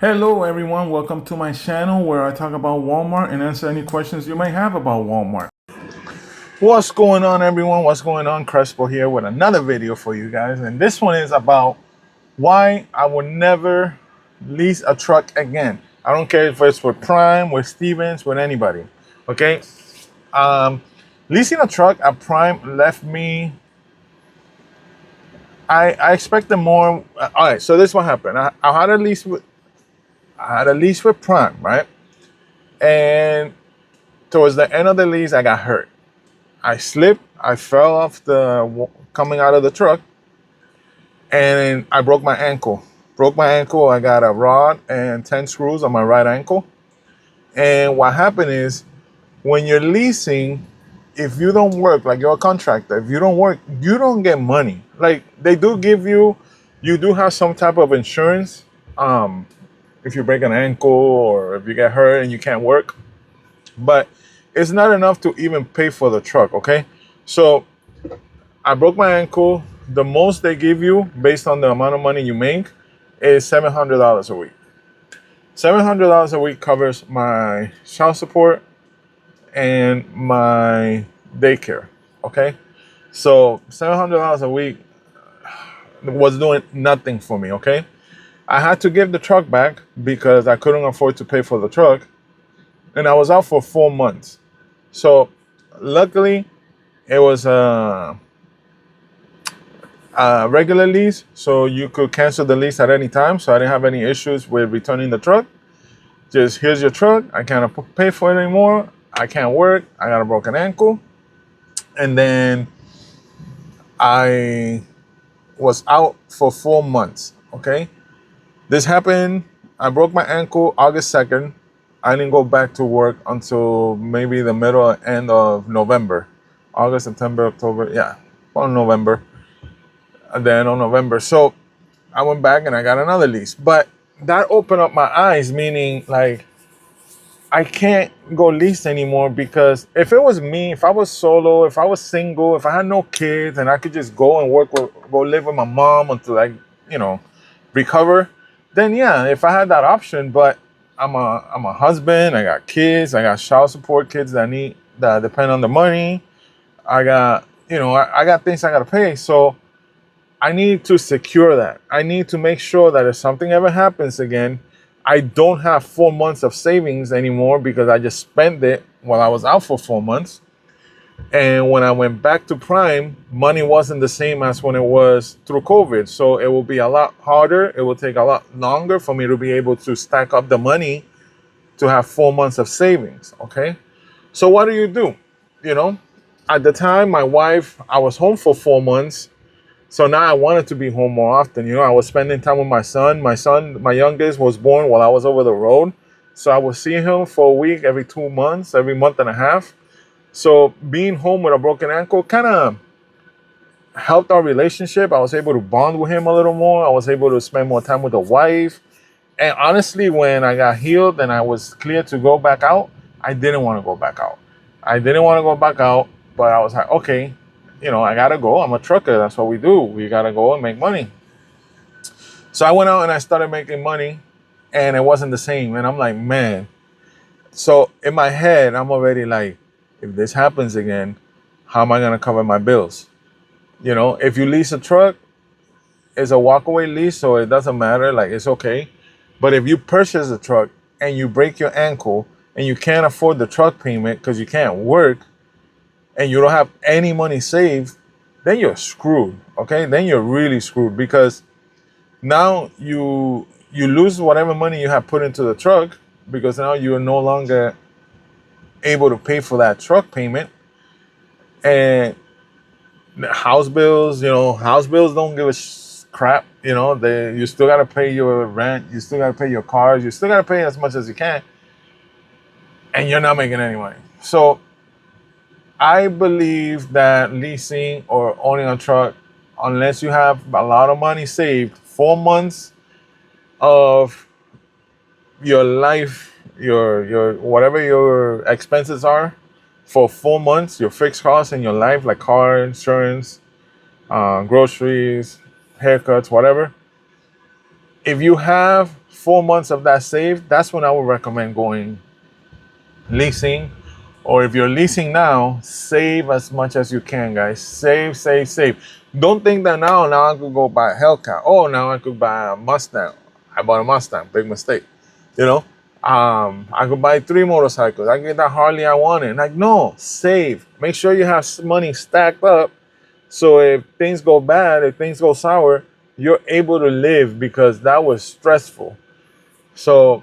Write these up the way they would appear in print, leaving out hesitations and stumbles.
Hello everyone, welcome to my channel where I talk about Walmart and answer any questions you may have about Walmart. What's going on everyone? What's going on? Crespo here with another video for you guys. And this one is about why I will never lease a truck again. I don't care if it's with Prime, with Stevens, with anybody. Okay? Um, Leasing a truck at Prime left me. I expected more. All right, so this is what happened. I had a lease with Prime, right? And towards the end of the lease, I got hurt. I slipped. I fell off coming out of the truck, and I broke my ankle. Broke my ankle. I got a rod and 10 screws on my right ankle. And what happened is, when you're leasing, if you don't work, like you're a contractor, if you don't work, you don't get money. Like they do give you, you do have some type of insurance. If you break an ankle or if you get hurt and you can't work, but it's not enough to even pay for the truck. Okay, so I broke my ankle. The most they give you based on the amount of money you make is $700 a week. $700 a week covers my child support and my daycare. Okay, so $700 a week was doing nothing for me. Okay, I had to give the truck back because I couldn't afford to pay for the truck, and I was out for 4 months. So luckily, it was a regular lease, so you could cancel the lease at any time. So I didn't have any issues with returning the truck. Just here's your truck. I can't pay for it anymore. I can't work. I got a broken ankle, and then I was out for 4 months. Okay, this happened. I broke my ankle August 2nd. I didn't go back to work until maybe the middle or end of November. August, September, October, yeah, on November. And then on November. So I went back and I got another lease. But that opened up my eyes, meaning like I can't go lease anymore, because if it was me, if I was solo, if I was single, if I had no kids and I could just go and go live with my mom until I, you know, recover, then yeah, if I had that option. But I'm a husband, I got kids, I got child support, kids that depend on the money. I got, I got things I gotta pay. So I need to secure that. I need to make sure that if something ever happens again, I don't have 4 months of savings anymore because I just spent it while I was out for 4 months. And when I went back to Prime, money wasn't the same as when it was through COVID. So it will be a lot harder. It will take a lot longer for me to be able to stack up the money to have 4 months of savings. Okay. So what do? You know, at the time, I was home for 4 months. So now I wanted to be home more often. I was spending time with my son. My youngest, was born while I was over the road. So I was seeing him for a week, every 2 months, every month and a half. So being home with a broken ankle kind of helped our relationship. I was able to bond with him a little more. I was able to spend more time with the wife. And honestly, when I got healed and I was clear to go back out, I didn't want to go back out. I didn't want to go back out, but I was like, okay, I gotta go. I'm a trucker. That's what we do. We gotta go and make money. So I went out and I started making money, and it wasn't the same. And I'm like, man. So in my head, I'm already like, if this happens again, how am I gonna cover my bills? If you lease a truck, it's a walkaway lease, so it doesn't matter. Like, it's okay. But if you purchase a truck and you break your ankle and you can't afford the truck payment because you can't work, and you don't have any money saved, then you're screwed. Okay, then you're really screwed, because now you lose whatever money you have put into the truck, because now you're no longer able to pay for that truck payment. And house bills, house bills don't give a crap. You still got to pay your rent, you still got to pay your cars, you still got to pay as much as you can, and you're not making any money. So I believe that leasing or owning a truck, unless you have a lot of money saved, 4 months of your life, your whatever your expenses are, for 4 months, your fixed costs in your life, like car insurance, groceries, haircuts, whatever. If you have 4 months of that saved, that's when I would recommend going leasing. Or if you're leasing now, save as much as you can, guys. Save, save, save. Don't think that now I could go buy a Hellcat. Oh, now I could buy a Mustang. I bought a Mustang. Big mistake. You know? I could buy 3 motorcycles. I could get that Harley I wanted. Like, no, save. Make sure you have money stacked up. So if things go bad, if things go sour, you're able to live, because that was stressful. So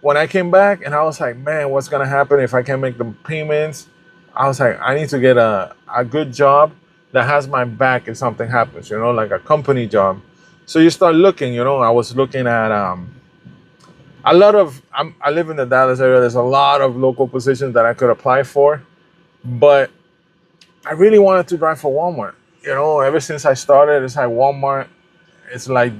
when I came back and I was like, man, what's gonna happen if I can't make the payments? I was like, I need to get a good job that has my back if something happens, like a company job. So you start looking, I was looking at a lot of, I live in the Dallas area. There's a lot of local positions that I could apply for, but I really wanted to drive for Walmart. Ever since I started, it's like Walmart. It's like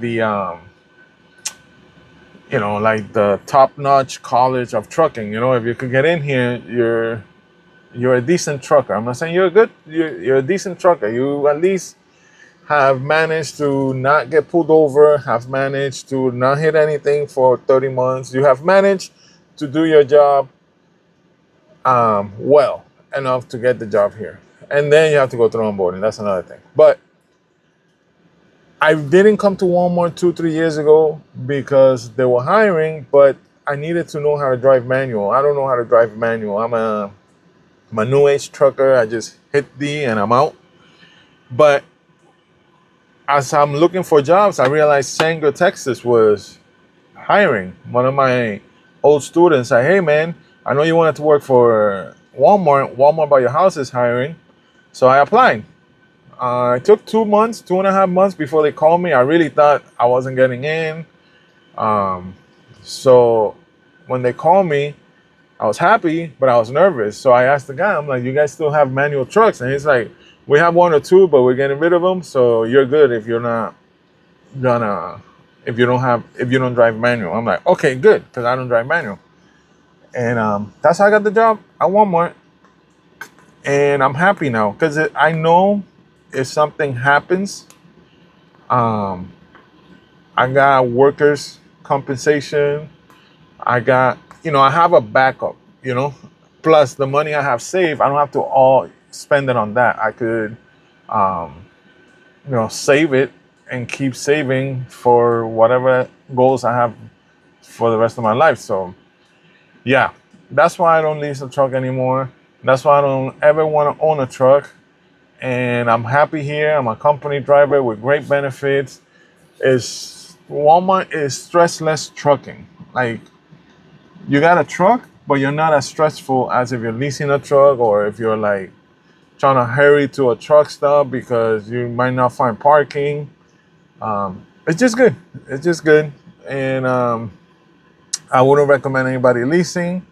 like the top-notch college of trucking. If you could get in here, you're a decent trucker. I'm not saying you're a decent trucker. You at least have managed to not get pulled over, have managed to not hit anything for 30 months. You have managed to do your job well enough to get the job here. And then you have to go through onboarding. That's another thing. But I didn't come to Walmart 2-3 years ago because they were hiring, but I needed to know how to drive manual. I don't know how to drive manual. I'm a new age trucker. I just hit D and I'm out. But as I'm looking for jobs, I realized Sanger, Texas was hiring. One of my old students said, hey man, I know you wanted to work for Walmart. Walmart by your house is hiring. So I applied. It took 2.5 months before they called me. I really thought I wasn't getting in. So when they called me, I was happy, but I was nervous. So I asked the guy, I'm like, you guys still have manual trucks? And he's like, we have 1 or 2, but we're getting rid of them. So you're good if you're not gonna, if you don't drive manual. I'm like, okay, good, because I don't drive manual. And that's how I got the job at Walmart. And I'm happy now because I know if something happens, I got workers' compensation. I got, I have a backup, plus the money I have saved, I don't have to all spend it on that. I could, save it and keep saving for whatever goals I have for the rest of my life. So yeah, that's why I don't lease a truck anymore. That's why I don't ever want to own a truck. And I'm happy here. I'm a company driver with great benefits. Walmart is stressless trucking. Like, you got a truck, but you're not as stressful as if you're leasing a truck, or if you're like trying to hurry to a truck stop because you might not find parking. It's just good. It's just good. And I wouldn't recommend anybody leasing,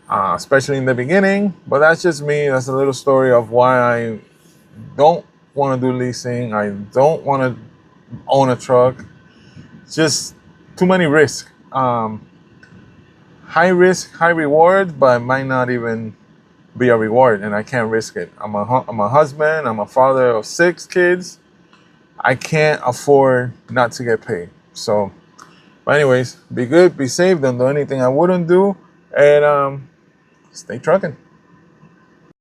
especially in the beginning. But that's just me. That's a little story of why I don't want to do leasing. I don't want to own a truck. It's just too many risks. High risk, high reward, but it might not even be a reward, and I can't risk it. I'm a husband. I'm a father of 6 kids. I can't afford not to get paid. So, but anyways, be good, be safe. Don't do anything I wouldn't do, and stay trucking.